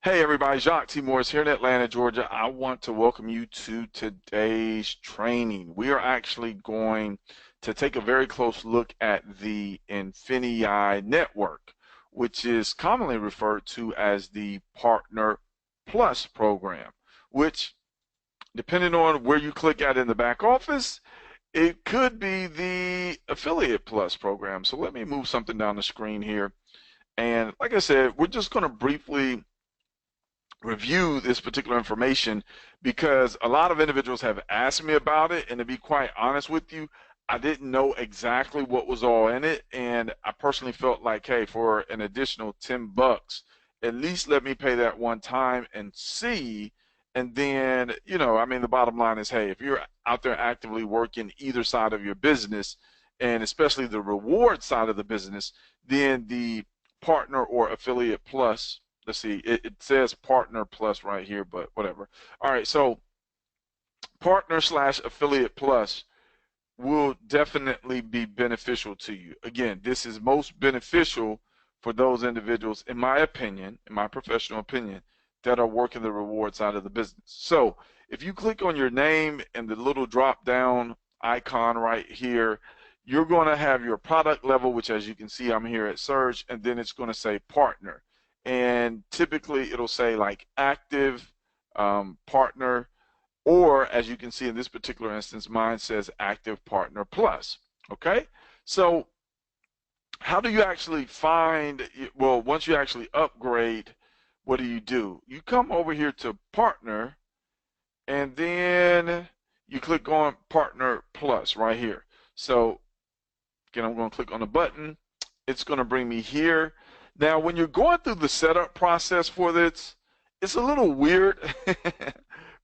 Hey everybody, Jacque T. Morris here in Atlanta, Georgia. I want to welcome you to today's training. We are actually going to take a very close look at the Infinii network, which is commonly referred to as the Partner Plus program, which, depending on where you click at in the back office, it could be the Affiliate Plus program. So let me move something down the screen here. And like I said, we're just going to briefly review this particular information because a lot of individuals have asked me about it, and to be quite honest with you, I didn't know exactly what was all in it, and I personally felt like, hey, for an additional $10, at least let me pay that one time and see. And then, I mean, the bottom line is, hey, if you're out there actively working either side of your business, and especially the reward side of the business, then the partner or affiliate plus, let's see, it says partner plus right here, but whatever. All right, so partner slash affiliate plus will definitely be beneficial to you. Again, this is most beneficial for those individuals, in my opinion, in my professional opinion, that are working the reward side of the business. So if you click on your name and the little drop down icon right here, you're going to have your product level, which, as you can see, I'm here at search, and then it's going to say partner. And typically it'll say like active, partner, or as you can see in this particular instance, mine says active partner plus. Okay, so how do you actually find, well, once you actually upgrade, what do? You come over here to partner, and then you click on partner plus right here. So again, I'm going to click on the button. It's going to bring me here. Now, when you're going through the setup process for this, it's a little weird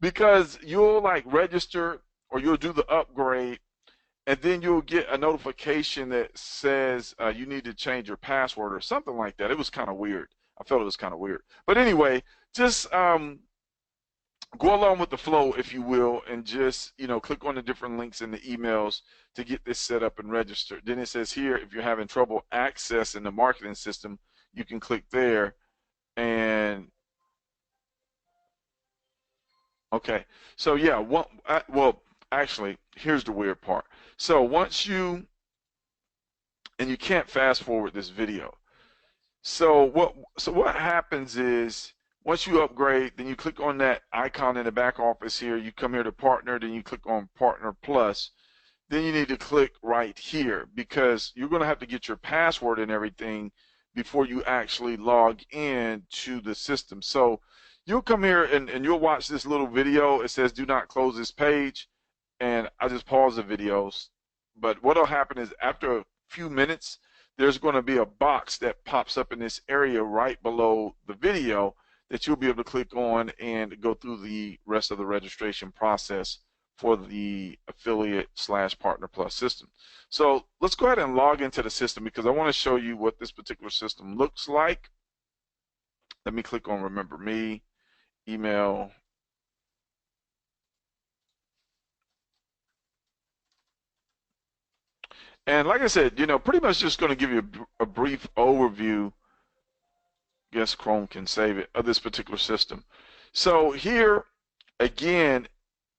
because you'll like register or you'll do the upgrade, and then you'll get a notification that says you need to change your password or something like that. It was kind of weird. I felt it was kind of weird. But anyway, just go along with the flow, if you will, and just, click on the different links in the emails to get this set up and registered. Then it says here, if you're having trouble accessing the marketing system, you can click there. And okay, so yeah, well, actually, here's the weird part. So and you can't fast forward this video. So what happens is, once you upgrade, then you click on that icon in the back office here. You come here to partner, then you click on partner plus. Then you need to click right here because you're going to have to get your password and everything before you actually log in to the system. So you'll come here and you'll watch this little video. It says do not close this page, and I just pause the videos. But what'll happen is, after a few minutes, there's going to be a box that pops up in this area right below the video that you'll be able to click on and go through the rest of the registration process for the affiliate slash partner plus system. So let's go ahead and log into the system because I want to show you what this particular system looks like. Let me click on remember me, email. And like I said, pretty much just going to give you a brief overview. Guess Chrome can save it, of this particular system. So here, again,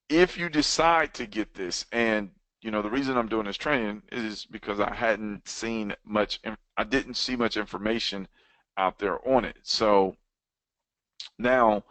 if you decide to get this, and the reason I'm doing this training is because I didn't see much information out there on it. So now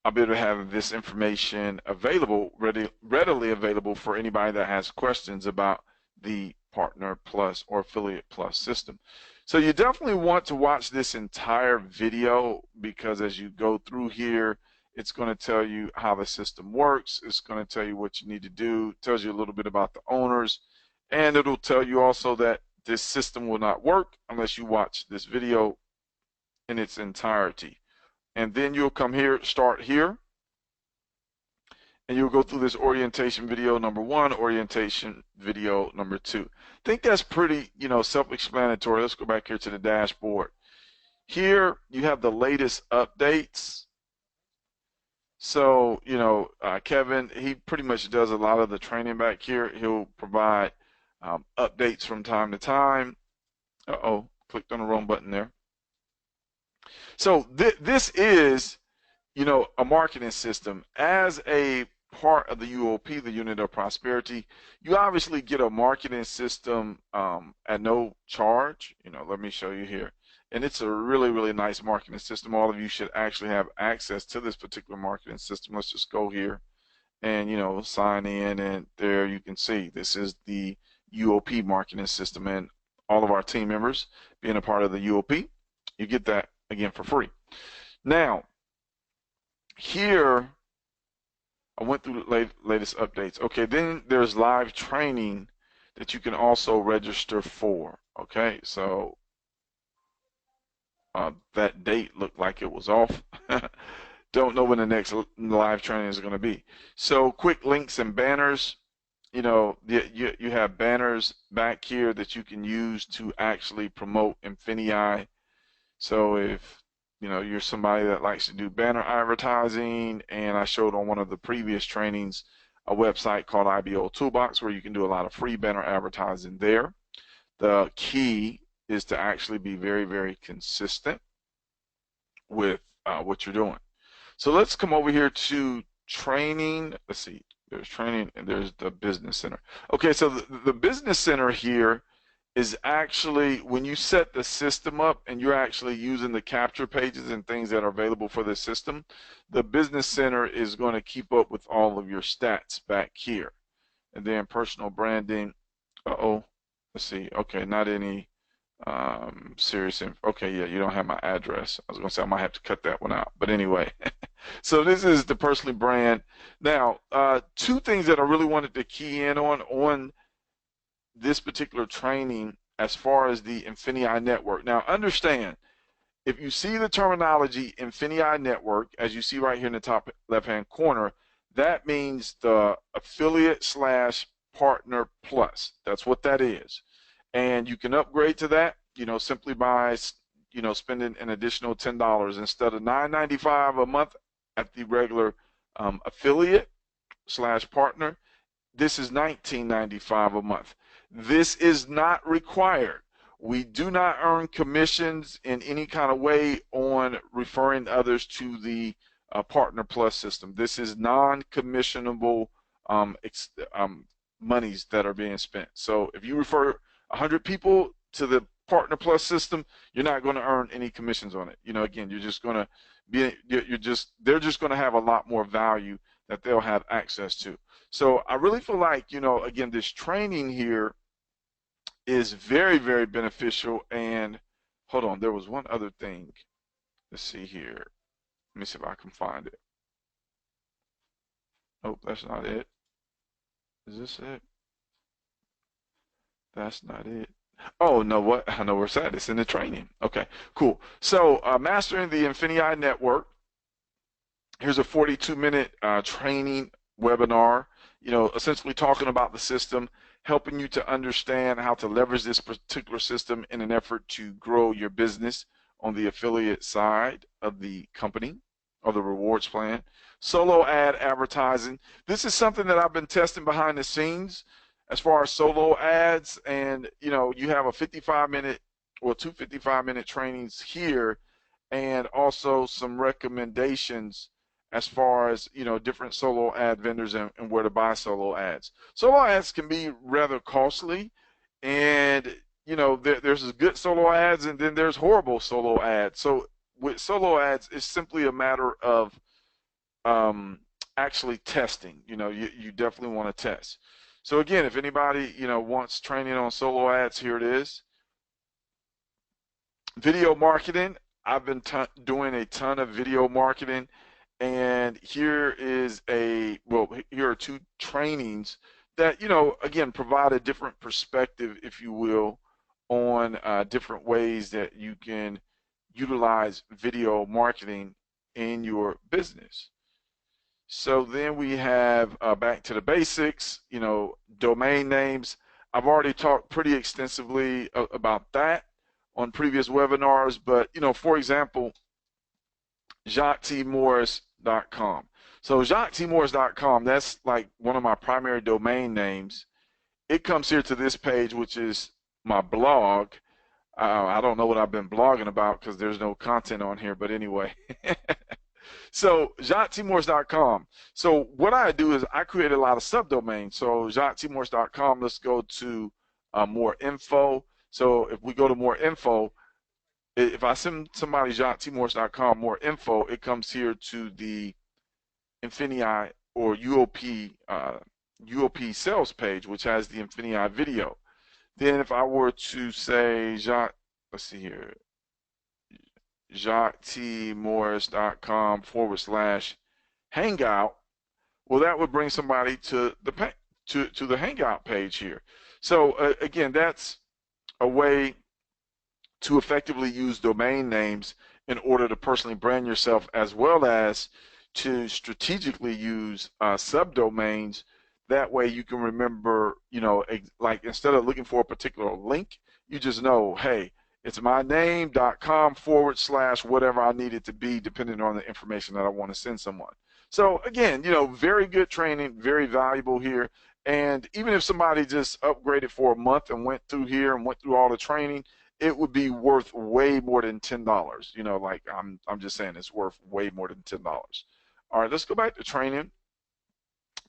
I'll be able to have this information available, readily available for anybody that has questions about the Partner Plus or Affiliate Plus system. So you definitely want to watch this entire video because as you go through here, it's going to tell you how the system works. It's going to tell you what you need to do. It tells you a little bit about the owners, and it'll tell you also that this system will not work unless you watch this video in its entirety. And then you'll come here, start here, and you'll go through this orientation video number 1, orientation video number 2. I think that's pretty, self-explanatory. Let's go back here to the dashboard. Here you have the latest updates. So, Kevin, he pretty much does a lot of the training back here. He'll provide updates from time to time. Uh-oh, clicked on the wrong button there. So this is a marketing system as a part of the UOP, the Unit of Prosperity. You obviously get a marketing system at no charge. Let me show you here. And it's a really, really nice marketing system. All of you should actually have access to this particular marketing system. Let's just go here and, sign in. And there you can see this is the UOP marketing system. And all of our team members being a part of the UOP, you get that, again, for free. Now, here, I went through the latest updates. Okay, then there's live training that you can also register for. Okay, so that date looked like it was off. Don't know when the next live training is going to be. So quick links and banners. You have banners back here that you can use to actually promote Infinii. So if you're somebody that likes to do banner advertising, and I showed on one of the previous trainings a website called IBO Toolbox where you can do a lot of free banner advertising there. The key is to actually be very, very consistent with what you're doing. So let's come over here to training. Let's see, there's training and there's the business center. Okay, so the business center here is actually when you set the system up and you're actually using the capture pages and things that are available for the system, the business center is going to keep up with all of your stats back here. And then personal branding, let's see, okay, not any serious okay, yeah, you don't have my address. I was going to say I might have to cut that one out, but anyway. So this is the personally brand. Now, two things that I really wanted to key in on this particular training as far as the Infinii network. Now, understand, if you see the terminology Infinii network, as you see right here in the top left-hand corner, that means the affiliate / partner plus. That's what that is. And you can upgrade to that, simply by, spending an additional $10 instead of $9.95 a month at the regular affiliate / partner. This is $19.95 a month. This is not required. We do not earn commissions in any kind of way on referring others to the Partner Plus system. This is non-commissionable monies that are being spent. So if you refer 100 people to the Partner Plus system, you're not going to earn any commissions on it. Again, you're just going to be, they're just going to have a lot more value that they'll have access to. So I really feel like, again, this training here is very, very beneficial. And hold on, there was one other thing. Let's see here. Let me see if I can find it. Oh, that's not it. Is this it? That's not it. Oh, no, what? I know where it's at. It's in the training. Okay, cool. So mastering the Infinii network. Here's a 42-minute training webinar, essentially talking about the system, helping you to understand how to leverage this particular system in an effort to grow your business on the affiliate side of the company or the rewards plan. Solo ad advertising. This is something that I've been testing behind the scenes as far as solo ads, and you have a 55-minute or two 55-minute trainings here, and also some recommendations as far as different solo ad vendors and where to buy solo ads. Solo ads can be rather costly, and there's good solo ads and then there's horrible solo ads. So with solo ads, it's simply a matter of actually testing. You definitely want to test. So again, if anybody wants training on solo ads, here it is. Video marketing. I've been doing a ton of video marketing. And here are two trainings that, again, provide a different perspective, if you will, on different ways that you can utilize video marketing in your business. So then we have back to the basics, domain names. I've already talked pretty extensively about that on previous webinars, but, for example, JacqueTMorris.com. So JacqueTMorris.com, that's like one of my primary domain names. It comes here to this page, which is my blog. I don't know what I've been blogging about because there's no content on here, but anyway. So JacqueTmorris.com. So what I do is I create a lot of subdomains. So JacqueTmorris.com, let's go to more info. So if we go to more info, if I send somebody JacqueTmorris.com more info, it comes here to the Infinii or UOP sales page, which has the Infinii video. Then if I were to say let's see here, JacqueTmorris.com/hangout, well, that would bring somebody to the to the hangout page here. So again, that's a way to effectively use domain names in order to personally brand yourself, as well as to strategically use subdomains. That way you can remember, like instead of looking for a particular link, you just know, hey, it's my name.com/ whatever I need it to be, depending on the information that I want to send someone. So again, very good training, very valuable here. And even if somebody just upgraded for a month and went through here and went through all the training, it would be worth way more than $10. Like I'm just saying, it's worth way more than $10. All right, let's go back to training.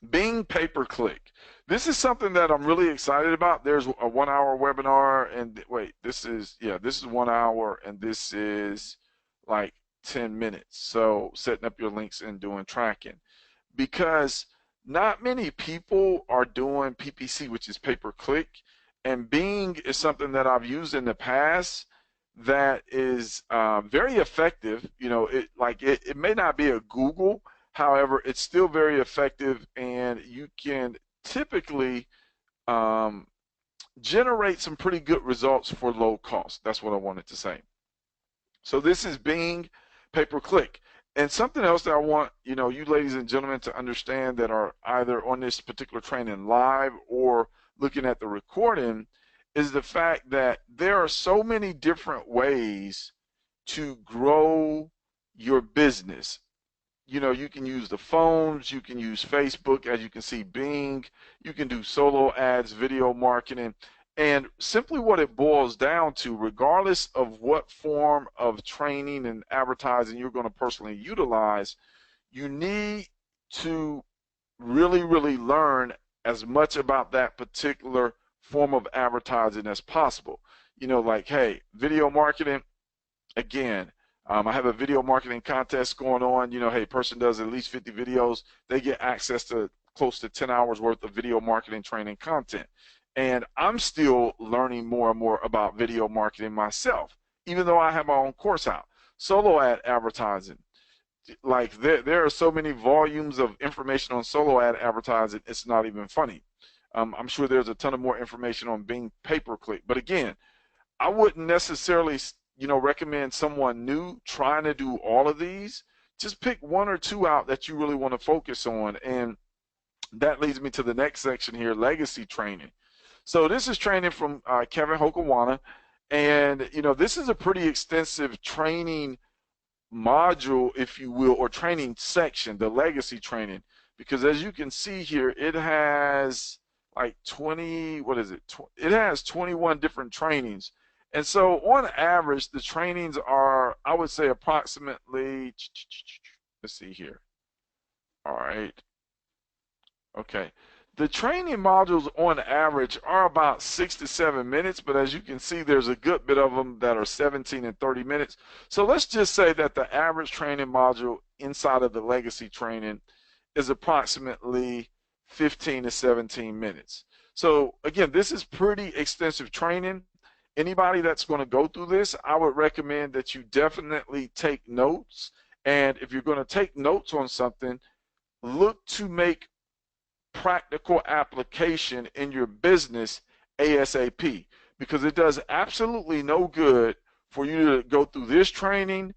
Bing pay-per-click. This is something that I'm really excited about. There's a 1 hour webinar, and wait, this is 1 hour, and this is like 10 minutes. So setting up your links and doing tracking, because not many people are doing PPC, which is pay-per-click, and Bing is something that I've used in the past that is very effective. It may not be a Google, however, it's still very effective, and you can typically generate some pretty good results for low cost. That's what I wanted to say. So this is Bing pay-per-click. And something else that I want, you ladies and gentlemen, to understand that are either on this particular training live or looking at the recording, is the fact that there are so many different ways to grow your business. You can use the phones, you can use Facebook, as you can see, Bing, you can do solo ads, video marketing, and simply what it boils down to, regardless of what form of training and advertising you're going to personally utilize, you need to really, really learn as much about that particular form of advertising as possible. Like, hey, video marketing, again, I have a video marketing contest going on. Hey, person does at least 50 videos, they get access to close to 10 hours worth of video marketing training content. And I'm still learning more and more about video marketing myself, even though I have my own course out. Solo ad advertising. Like there are so many volumes of information on solo ad advertising, it's not even funny. I'm sure there's a ton of more information on Bing pay-per-click. But again, I wouldn't necessarily recommend someone new trying to do all of these. Just pick one or two out that you really want to focus on. And that leads me to the next section here, legacy training. So this is training from Kevin Hokawana. And, this is a pretty extensive training module, if you will, or training section, the legacy training. Because as you can see here, it has like 20, what is it? It has 21 different trainings. And so on average, the trainings are, I would say, approximately, let's see here. All right. Okay. The training modules on average are about 6 to 7 minutes, but as you can see, there's a good bit of them that are 17 and 30 minutes. So let's just say that the average training module inside of the legacy training is approximately 15 to 17 minutes. So again, this is pretty extensive training. Anybody that's going to go through this, I would recommend that you definitely take notes. And if you're going to take notes on something, look to make practical application in your business ASAP, because it does absolutely no good for you to go through this training,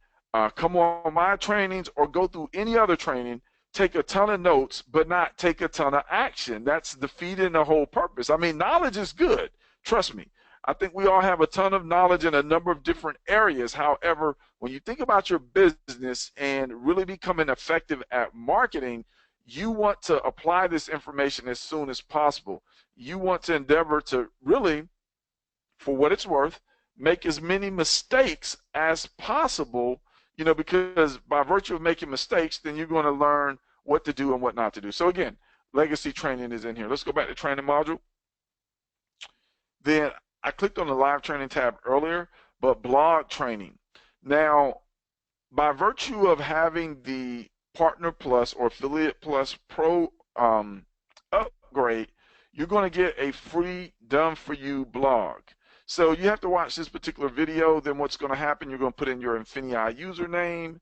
come on my trainings, or go through any other training, take a ton of notes, but not take a ton of action. That's defeating the whole purpose. I mean, knowledge is good. Trust me. I think we all have a ton of knowledge in a number of different areas. However, when you think about your business and really becoming effective at marketing, you want to apply this information as soon as possible. You want to endeavor to really, for what it's worth, make as many mistakes as possible, because by virtue of making mistakes, then you're going to learn what to do and what not to do. So again, legacy training is in here. Let's go back to training module. Then I clicked on the live training tab earlier, but blog training. Now, by virtue of having the Partner Plus or Affiliate Plus Pro upgrade, you're going to get a free done for you blog. So you have to watch this particular video. Then what's going to happen, you're going to put in your Infinii username,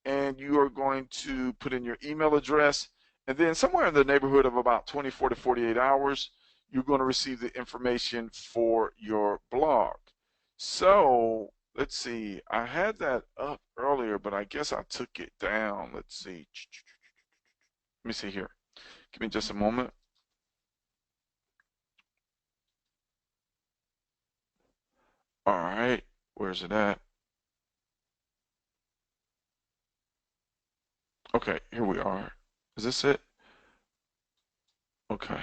and you are going to put in your email address, and then somewhere in the neighborhood of about 24 to 48 hours, you're going to receive the information for your blog. So let's see, I had that up earlier, but I guess I took it down. Let's see. Let me see here. Give me just a moment. All right, where's it at? Okay, here we are. Is this it? Okay.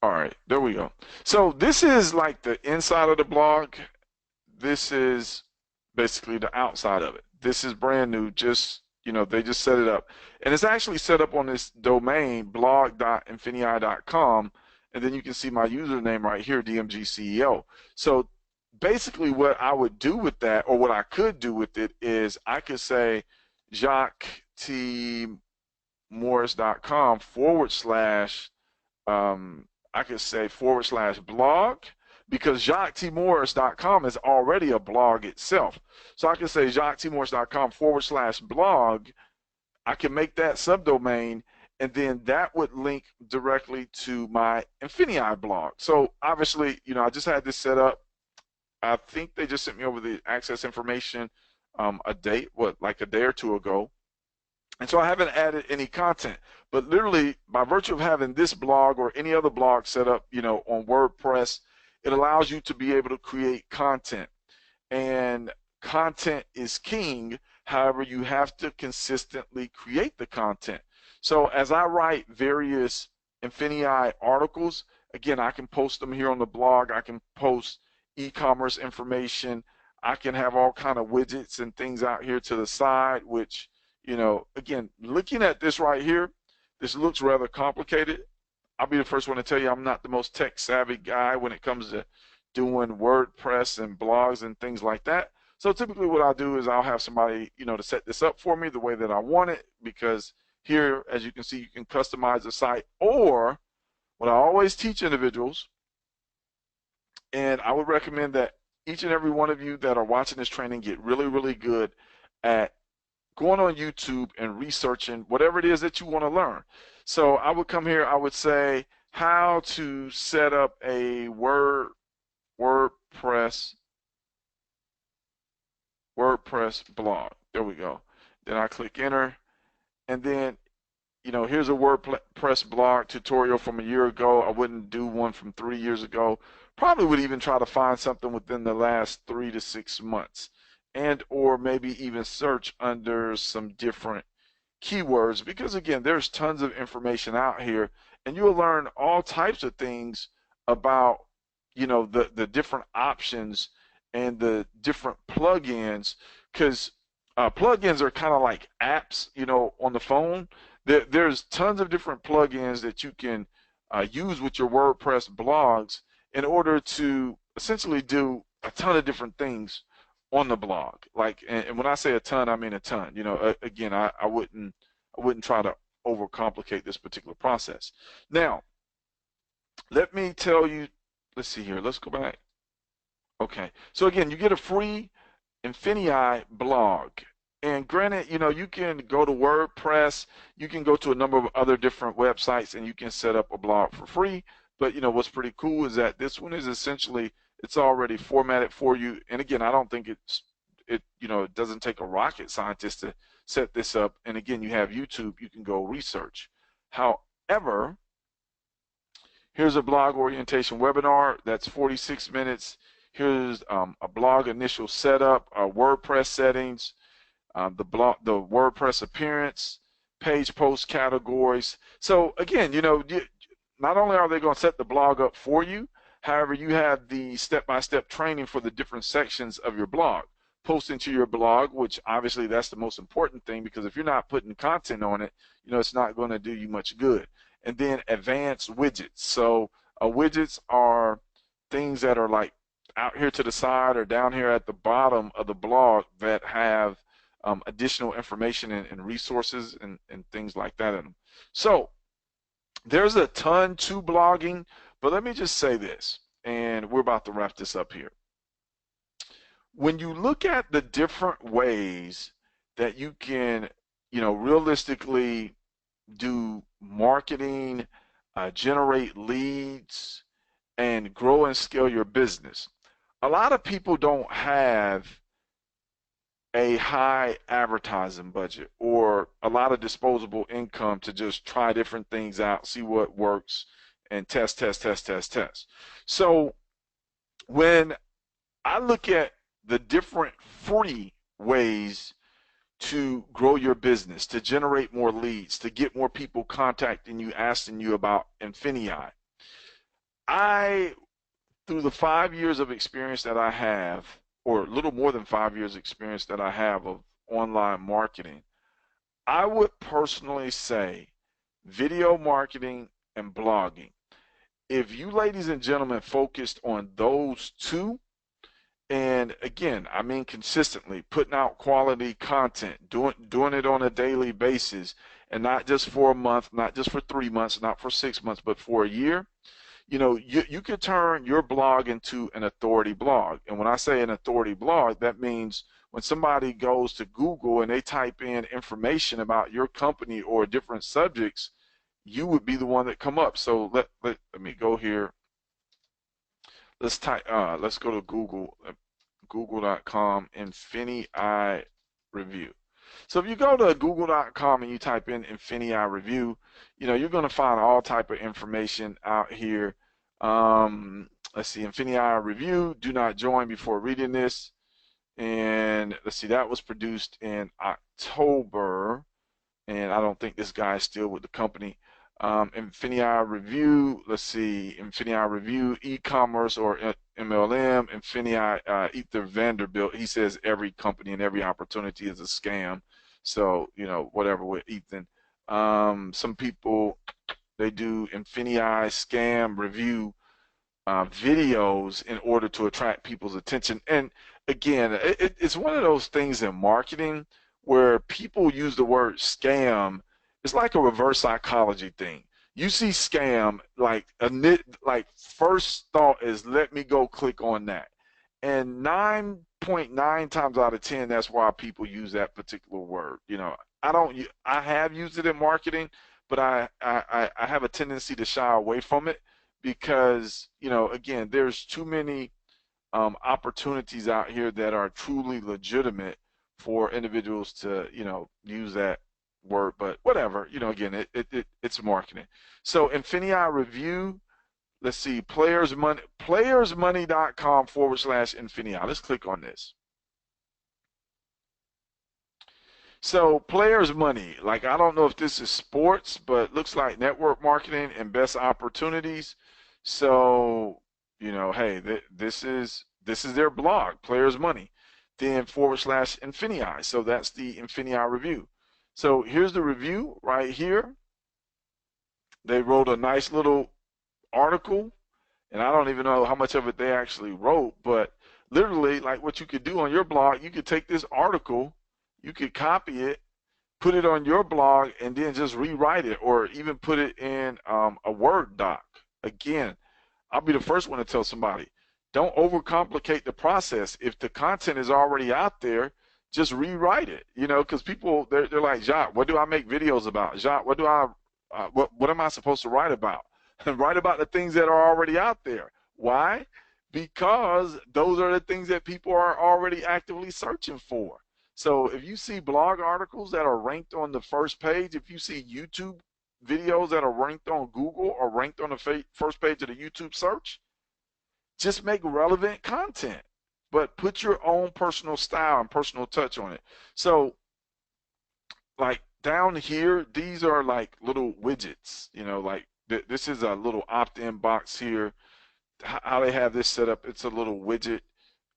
All right, there we go. So this is like the inside of the blog. This is basically the outside of it. This is brand new. They just set it up. And it's actually set up on this domain, blog.infinii.com. And then you can see my username right here, DMGCEO. So basically what I would do with that, or what I could do with it, is I could say JacqueTMorris.com I could say /blog, because JacqueTMorris.com is already a blog itself. So I can say JacqueTMorris.com /blog. I can make that subdomain, and then that would link directly to my Infinii blog. So obviously, I just had this set up. I think they just sent me over the access information like a day or two ago. And so I haven't added any content, but literally by virtue of having this blog or any other blog set up, on WordPress, it allows you to be able to create content. And content is king. However, you have to consistently create the content. So as I write various Infinii articles, again, I can post them here on the blog. I can post e-commerce information. I can have all kind of widgets and things out here to the side, which, again, looking at this right here, this looks rather complicated. I'll be the first one to tell you I'm not the most tech savvy guy when it comes to doing WordPress and blogs and things like that. So typically what I'll do is I'll have somebody, to set this up for me the way that I want it, because here, as you can see, you can customize the site. Or what I always teach individuals, and I would recommend that each and every one of you that are watching this training get really, really good at going on YouTube and researching whatever it is that you want to learn. So I would come here, I would say how to set up a WordPress blog. There we go. Then I click enter, and then here's a WordPress blog tutorial from a year ago. I wouldn't do one from 3 years ago. Probably would even try to find something within the last 3 to 6 months, and or maybe even search under some different keywords, because again, there's tons of information out here, and you'll learn all types of things about the different options and the different plugins, because plugins are kind of like apps on the phone. There's tons of different plugins that you can use with your WordPress blogs in order to essentially do a ton of different things on the blog. And when I say a ton, I mean a ton. Again, I wouldn't try to overcomplicate this particular process. Now, let me tell you, let's see here, let's go back. Okay, so again, you get a free Infinii blog. And granted, you can go to WordPress, you can go to a number of other different websites, and you can set up a blog for free. But what's pretty cool is that this one is essentially, it's already formatted for you. And again, I don't think it doesn't take a rocket scientist to set this up. And again, you have YouTube, you can go research. However, here's a blog orientation webinar that's 46 minutes. Here's a blog initial setup, WordPress settings, the WordPress appearance, page post categories. So again, not only are they going to set the blog up for you, however, you have the step-by-step training for the different sections of your blog. posting to your blog, which obviously that's the most important thing, because if you're not putting content on it, it's not going to do you much good. And then advanced widgets. So widgets are things that are like out here to the side or down here at the bottom of the blog that have additional information and resources and things like that in them. So there's a ton to blogging, but let me just say this, and we're about to wrap this up here. When you look at the different ways that you can, realistically do marketing, generate leads, and grow and scale your business, a lot of people don't have a high advertising budget or a lot of disposable income to just try different things out, see what works, and test, test, test, test, test. So when I look at the different free ways to grow your business, to generate more leads, to get more people contacting you, asking you about Infinii, I, through the 5 years of experience that I have, or a little more than 5 years experience that I have of online marketing, I would personally say video marketing and blogging. If you ladies and gentlemen focused on those two, and again, I mean consistently putting out quality content, doing it on a daily basis, and not just for a month, not just for 3 months, not for 6 months, but for a year, you could turn your blog into an authority blog. And when I say an authority blog, that means when somebody goes to Google and they type in information about your company or different subjects, you would be the one that come up. So let me go here. Let's go to Google, google.com, Infinii review. So if you go to google.com and you type in Infinii review, you're going to find all type of information out here. Let's see, Infinii review. Do not join before reading this. And let's see, that was produced in October, and I don't think this guy is still with the company. Infinii review. Let's see, Infinii review, e-commerce or MLM. Infinii, Ether Vanderbilt. He says every company and every opportunity is a scam. So whatever with Ethan. Some people, they do Infinii scam review videos in order to attract people's attention. And again, it's one of those things in marketing where people use the word scam. It's like a reverse psychology thing. You see scam, like first thought is, let me go click on that. And 9.9 times out of 10, that's why people use that particular word. I have used it in marketing, but I have a tendency to shy away from it because, again, there's too many opportunities out here that are truly legitimate for individuals to, use that word. But whatever, again, it's marketing. So Infinii review. Let's see, playersmoney.com/Infinii. Let's click on this. So Players Money, like, I don't know if this is sports, but looks like network marketing and best opportunities. So, hey, this is their blog, Players Money, then /Infinii. So that's the Infinii review. So here's the review right here. They wrote a nice little article, and I don't even know how much of it they actually wrote, but literally, like, what you could do on your blog, you could take this article, you could copy it, put it on your blog, and then just rewrite it, or even put it in a Word doc. Again, I'll be the first one to tell somebody, don't overcomplicate the process. If the content is already out there, just rewrite it, because people, they're like, Jacque, what do I make videos about? Jacque, what am I supposed to write about? And write about the things that are already out there. Why? Because those are the things that people are already actively searching for. So if you see blog articles that are ranked on the first page, if you see YouTube videos that are ranked on Google or ranked on the first page of the YouTube search, just make relevant content, but put your own personal style and personal touch on it. So, like, down here, these are like little widgets, like this is a little opt-in box here. How they have this set up, it's a little widget.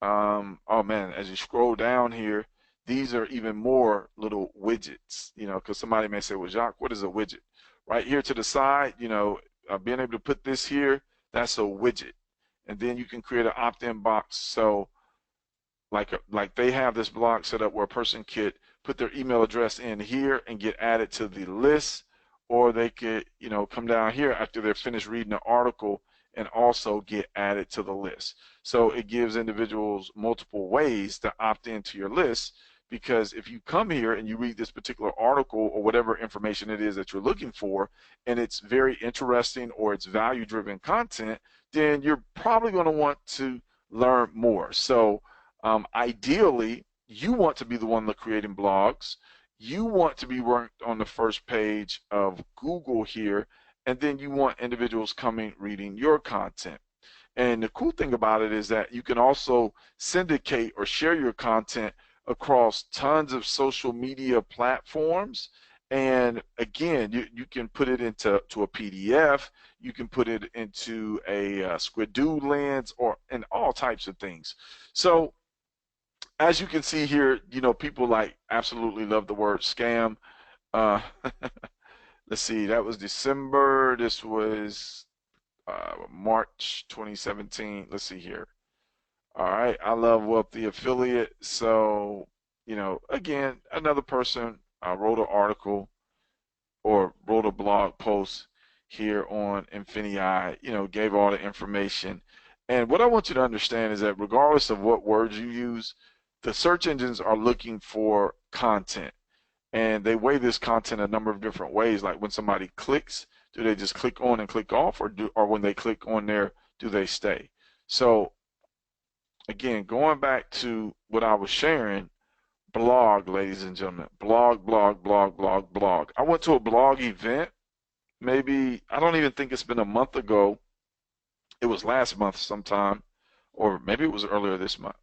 Oh man, as you scroll down here, these are even more little widgets, because somebody may say, well, Jacque, what is a widget? Right here to the side, being able to put this here, that's a widget. And then you can create an opt-in box. So like they have this blog set up where a person could put their email address in here and get added to the list, or they could come down here after they're finished reading the article and also get added to the list. So it gives individuals multiple ways to opt into your list, because if you come here and you read this particular article or whatever information it is that you're looking for, and it's very interesting or it's value driven content, then you're probably going to want to learn more. So ideally, you want to be the one creating blogs. You want to be ranked on the first page of Google here, and then you want individuals coming reading your content. And the cool thing about it is that you can also syndicate or share your content across tons of social media platforms. And again, you can put it into a PDF, you can put it into a Squidoo lens, or in all types of things. So as you can see here, people absolutely love the word scam. Uh, let's see, that was December. This was March 2017. Let's see here. All right, I love wealthy affiliate. So, again, another person wrote an article or wrote a blog post here on Infinii, gave all the information. And what I want you to understand is that regardless of what words you use, the search engines are looking for content. And they weigh this content a number of different ways. Like when somebody clicks, do they just click on and click off, or when they click on there, do they stay? So again, going back to what I was sharing, blog, ladies and gentlemen, blog, blog, blog, blog, blog. I went to a blog event, maybe, I don't even think it's been a month ago. It was last month sometime, or maybe it was earlier this month.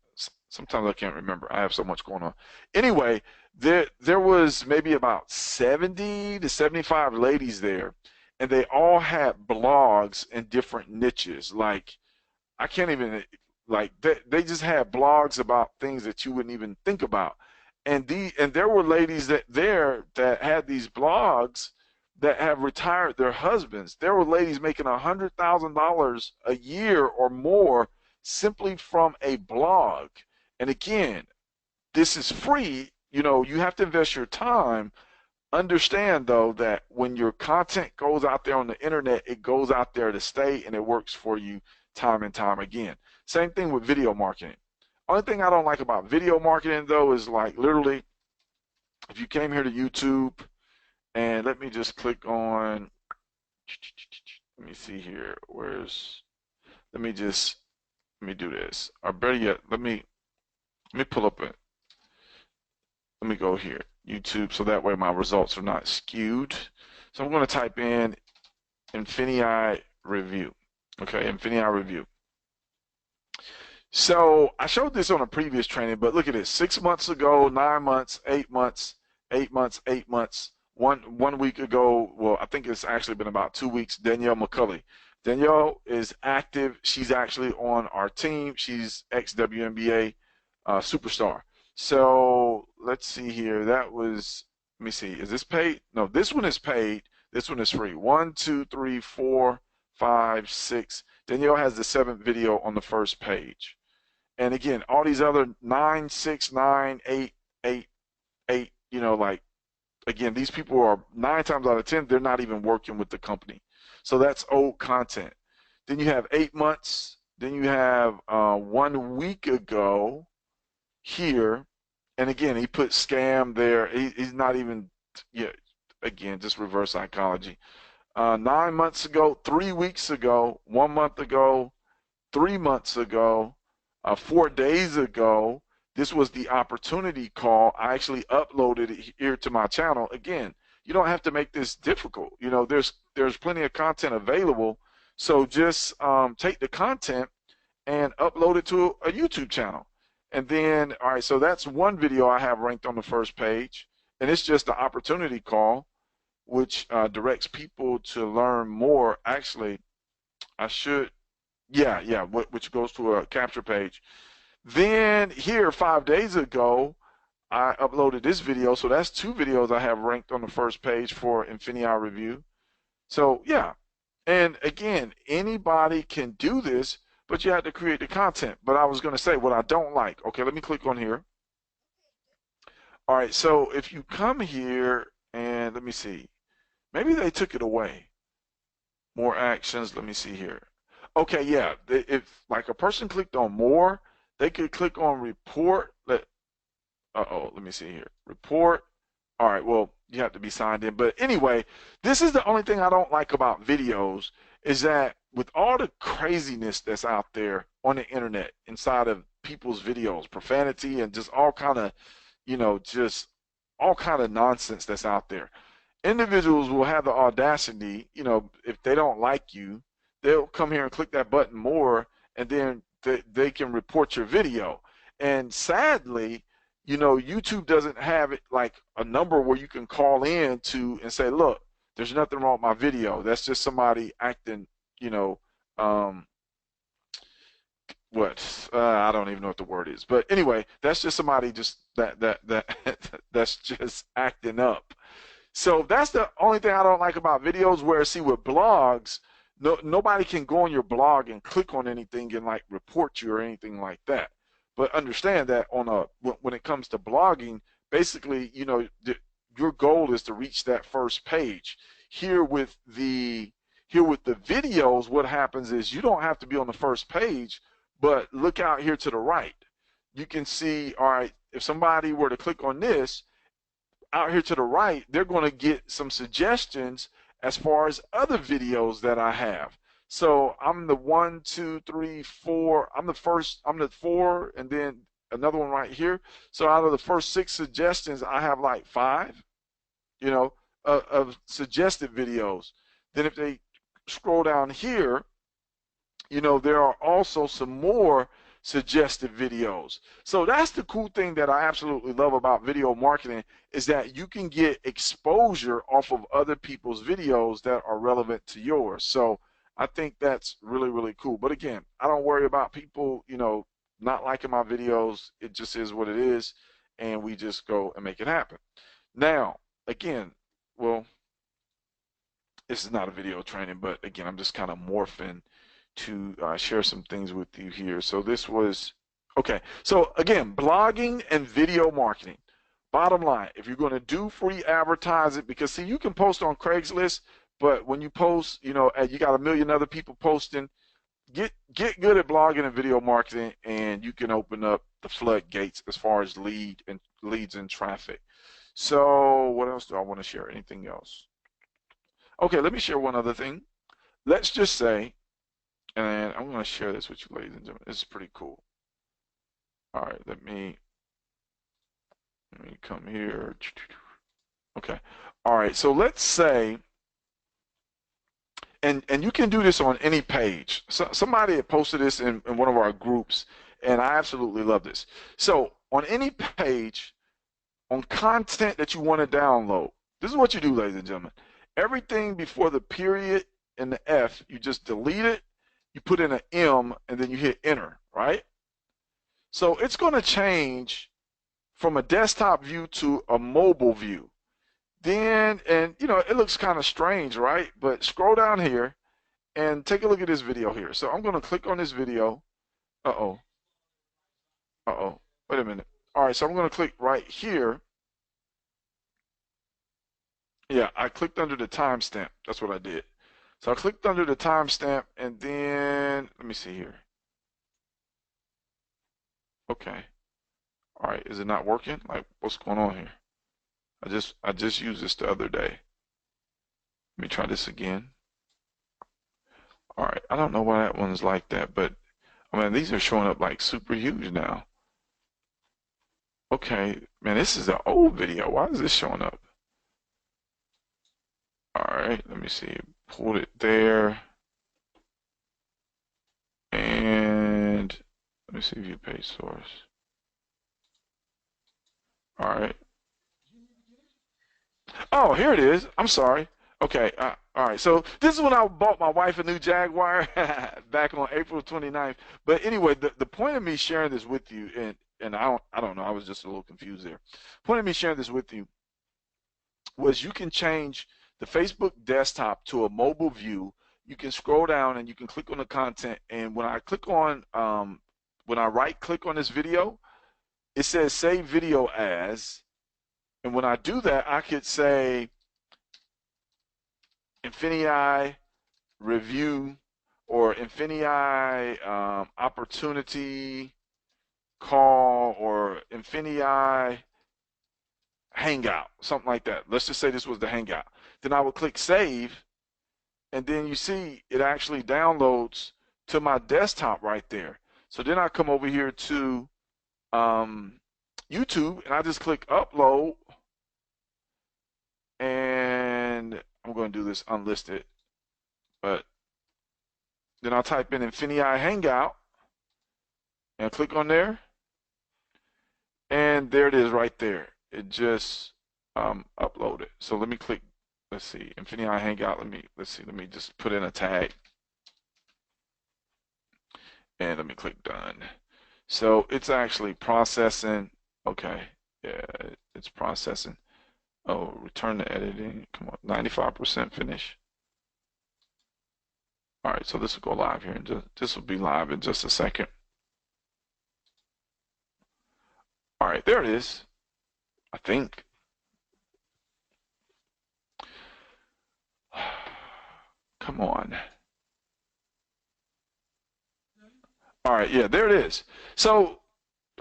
Sometimes I can't remember. I have so much going on. Anyway, there was maybe about 70 to 75 ladies there, and they all had blogs in different niches. Like I can't even they just had blogs about things that you wouldn't even think about. And there were ladies that had these blogs that have retired their husbands. There were ladies making $100,000 a year or more simply from a blog. And again, this is free. You have to invest your time. Understand though that when your content goes out there on the internet, it goes out there to stay, and it works for you time and time again. Same thing with video marketing. Only thing I don't like about video marketing though is like literally, if you came here to YouTube, and let me just click on, let me see here, let me do this. Or better yet, let me pull up let me go here, YouTube, so that way my results are not skewed. So I'm going to type in Infinii review. Okay, Infinii review. So I showed this on a previous training, but look at this. 6 months ago, 9 months, 8 months, 8 months, 8 months. One week ago, well, I think it's actually been about 2 weeks, Danielle McCulley. Danielle is active. She's actually on our team. She's ex-WNBA superstar. So let's see here. That was, let me see. Is this paid? No, this one is paid. This one is free. 1, 2, 3, 4, 5, 6. Danielle has the 7th video on the first page. And again, all these other 9, 6, 9, 8, 8, 8, again, these people are 9 times out of 10, they're not even working with the company. So that's old content. Then you have 8 months. Then you have 1 week ago here. And again, he put scam there. He's not even, yeah, again, just reverse psychology. 9 months ago, 3 weeks ago, 1 month ago, 3 months ago, 4 days ago. This was the opportunity call. I actually uploaded it here to my channel. Again, you don't have to make this difficult. There's plenty of content available. So just take the content and upload it to a YouTube channel. And then, all right, so that's one video I have ranked on the first page. And it's just the opportunity call, which directs people to learn more. Actually, I should, yeah, which goes to a capture page. Then here 5 days ago, I uploaded this video. So that's two videos I have ranked on the first page for Infinii review. So yeah. And again, anybody can do this, but you have to create the content. But I was going to say what I don't like. Okay, let me click on here. All right, so if you come here and let me see, maybe they took it away. More actions, let me see here. Okay, yeah, if like a person clicked on more, they could click on report. Uh-oh, let me see here. Report. All right, well, you have to be signed in. But anyway, this is the only thing I don't like about videos is that with all the craziness that's out there on the internet inside of people's videos, profanity and just all kind of, just all kind of nonsense that's out there. Individuals will have the audacity, if they don't like you, they'll come here and click that button more, and then they can report your video. And sadly, YouTube doesn't have it like a number where you can call in to and say, look, there's nothing wrong with my video. That's just somebody acting, you know, um, I don't even know what the word is, but anyway, that's just somebody just that that's just acting up. So that's the only thing I don't like about videos. Where see with blogs, nobody can go on your blog and click on anything and like report you or anything like that. But understand that when it comes to blogging, basically, your goal is to reach that first page. Here with the here with the videos, what happens is you don't have to be on the first page, but look out here to the right. You can see, all right, if somebody were to click on this, out here to the right, they're going to get some suggestions as far as other videos that I have. So I'm the one, two, three, four. I'm the first, I'm the four, and then another one right here. So out of the first six suggestions, I have like five, of suggested videos. Then if they scroll down here, there are also some more suggested videos. So that's the cool thing that I absolutely love about video marketing is that you can get exposure off of other people's videos that are relevant to yours. So I think that's really, really cool. But again, I don't worry about people, not liking my videos. It just is what it is. And we just go and make it happen. Now, again, well, this is not a video training, but again, I'm just kind of morphing to share some things with you here. So this was, okay. So again, blogging and video marketing. Bottom line, if you're going to do free advertising, because see, you can post on Craigslist, but when you post, you got a million other people posting, get good at blogging and video marketing, and you can open up the floodgates as far as leads and traffic. So what else do I want to share? Anything else? Okay, let me share one other thing. Let's just say, and I'm going to share this with you, ladies and gentlemen. This is pretty cool. All right, let me come here. Okay. All right, so let's say, and you can do this on any page. So, somebody had posted this in one of our groups, and I absolutely love this. So on any page, on content that you want to download, this is what you do, ladies and gentlemen. Everything before the period and the F, you just delete it, you put in an M, and then you hit enter, right? So it's going to change from a desktop view to a mobile view. Then, and it looks kind of strange, right? But scroll down here and take a look at this video here. So I'm going to click on this video. Uh-oh. Uh-oh. Wait a minute. All right, so I'm going to click right here. Yeah, I clicked under the timestamp. That's what I did. So I clicked under the timestamp, and then let me see here. Okay. All right, is it not working? Like, what's going on here? I just used this the other day. Let me try this again. All right, I don't know why that one's like that, but I mean these are showing up like super huge now. Okay, man, this is an old video. Why is this showing up? All right, let me see. Pulled it there. And let me see if you page source. All right. Oh, here it is. I'm sorry. Okay. All right. So this is when I bought my wife a new Jaguar back on April 29th. But anyway, the point of me sharing this with you, and I don't know, I was just a little confused there. Point of me sharing this with you was you can change the Facebook desktop to a mobile view. You can scroll down and you can click on the content. And when I click on, when I right click on this video, it says save video as. And when I do that, I could say Infinii review or Infinii opportunity call or Infinii hangout, something like that. Let's just say this was the hangout. Then I would click save, and then you see it actually downloads to my desktop right there. So then I come over here to YouTube, and I just click upload, and I'm going to do this unlisted, but then I'll type in Infinii Hangout and click on there, and there it is right there. It just uploaded. So let me click. Let's see, Infinii Hangout. Let's see. Let me just put in a tag, and let me click done. So it's actually processing. Okay, yeah, it's processing. Oh, return to editing. Come on, 95% finish. All right, so this will go live here, and this will be live in just a second. All right, there it is. I think. Come on. All right, yeah, there it is. So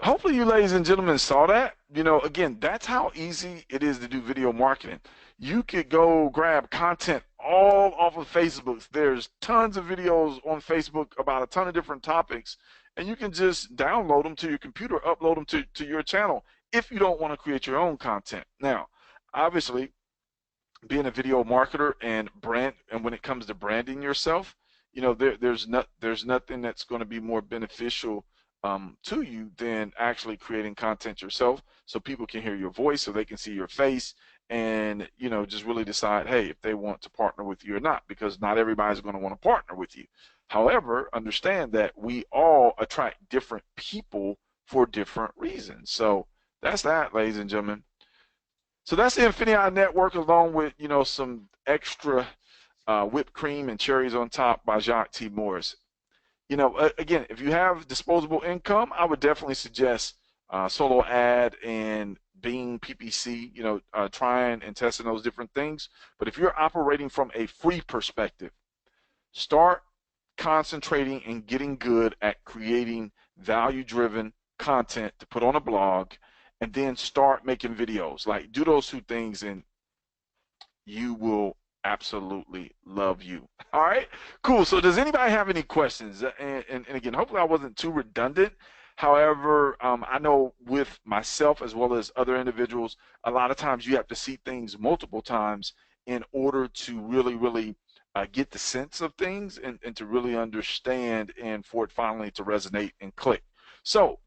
hopefully you ladies and gentlemen saw that. You know, again, that's how easy it is to do video marketing. You could go grab content all off of Facebook. There's tons of videos on Facebook about a ton of different topics, and you can just download them to your computer, upload them to your channel if you don't want to create your own content. Now, obviously, being a video marketer and when it comes to branding yourself, you know, there's nothing that's going to be more beneficial to you than actually creating content yourself, so people can hear your voice, so they can see your face, and you know, just really decide, hey, if they want to partner with you or not, because not everybody's going to want to partner with you. However, understand that we all attract different people for different reasons. So that's that, ladies and gentlemen. So that's the Infinii network, along with, you know, some extra whipped cream and cherries on top by Jacque T. Morris. You know, again, if you have disposable income, I would definitely suggest solo ad and Bing PPC, you know, trying and testing those different things. But if you're operating from a free perspective, start concentrating and getting good at creating value-driven content to put on a blog, and then start making videos. Like, do those two things, and you will absolutely love you. All right, cool. So does anybody have any questions? And again, hopefully I wasn't too redundant. However, I know with myself as well as other individuals, a lot of times you have to see things multiple times in order to really get the sense of things, and to really understand, and for it finally to resonate and click. So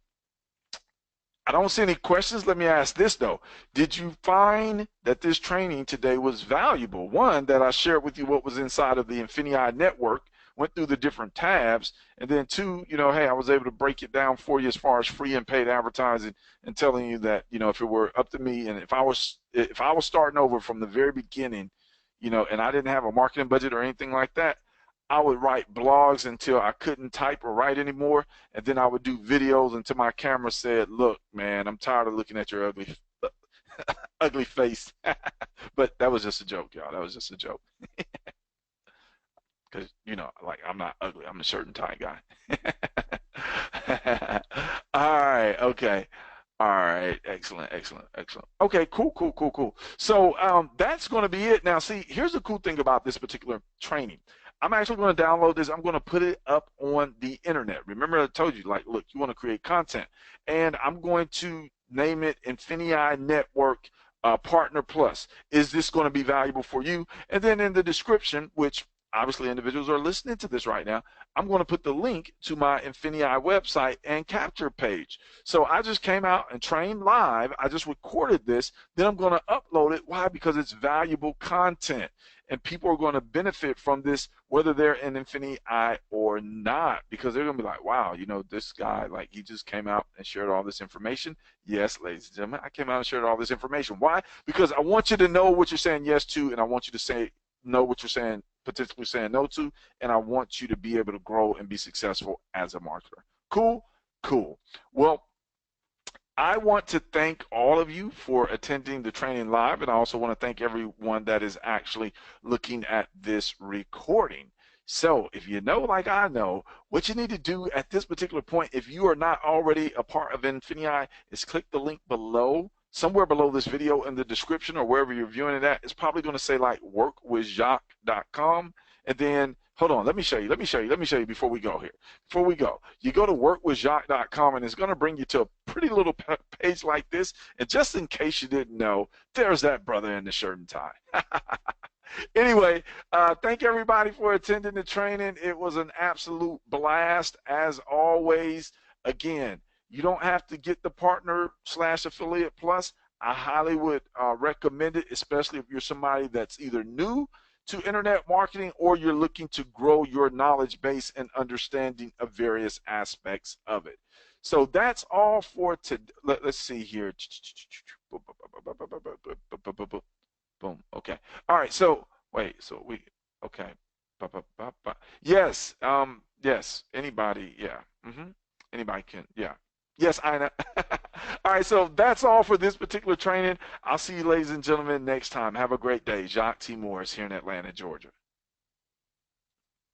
I don't see any questions. Let me ask this though. Did you find that this training today was valuable? One, that I shared with you what was inside of the Infinii network, went through the different tabs, and then two, you know, hey, I was able to break it down for you as far as free and paid advertising, and telling you that, you know, if it were up to me, and if I was starting over from the very beginning, you know, and I didn't have a marketing budget or anything like that, I would write blogs until I couldn't type or write anymore, and then I would do videos until my camera said, look, man, I'm tired of looking at your ugly face. But that was just a joke, y'all. That was just a joke. Because, you know, like, I'm not ugly. I'm a shirt and tie guy. All right, okay. All right, excellent. Okay, cool. So that's going to be it. Now, see, here's the cool thing about this particular training. I'm actually going to download this. I'm going to put it up on the internet. Remember, I told you, like, look, you want to create content, and I'm going to name it Infinii Network Partner Plus. Is this going to be valuable for you? And then in the description, which obviously individuals are listening to this right now, I'm going to put the link to my Infinii website and capture page. So I just came out and trained live. I just recorded this. Then I'm going to upload it. Why? Because it's valuable content. And people are going to benefit from this, whether they're in Infinii or not, because they're going to be like, wow, you know, this guy, like, he just came out and shared all this information. Yes, ladies and gentlemen, I came out and shared all this information. Why? Because I want you to know what you're saying yes to, and I want you to know what you're saying, potentially saying no to, and I want you to be able to grow and be successful as a marketer. Cool? Cool. Well, I want to thank all of you for attending the training live, and I also want to thank everyone that is actually looking at this recording. So if you know, like I know, what you need to do at this particular point, if you are not already a part of Infinii, is click the link below, somewhere below this video in the description or wherever you're viewing it at. It's probably going to say like workwithjacque.com. And then, hold on, let me show you before we go here. Before we go, you go to workwithjacque.com, and it's going to bring you to a pretty little page like this. And just in case you didn't know, there's that brother in the shirt and tie. Anyway, thank everybody for attending the training. It was an absolute blast, as always. Again, you don't have to get the partner/affiliate plus. I highly would recommend it, especially if you're somebody that's either new to internet marketing or you're looking to grow your knowledge base and understanding of various aspects of it. So that's all for today. Let's see here. Boom. Okay. All right. So wait. So okay. Yes. Yes. Anybody. Yeah. Anybody can. Yeah. Yes, I know. All right. So that's all for this particular training. I'll see you, ladies and gentlemen, next time. Have a great day. Jacque T. Morris here in Atlanta, Georgia.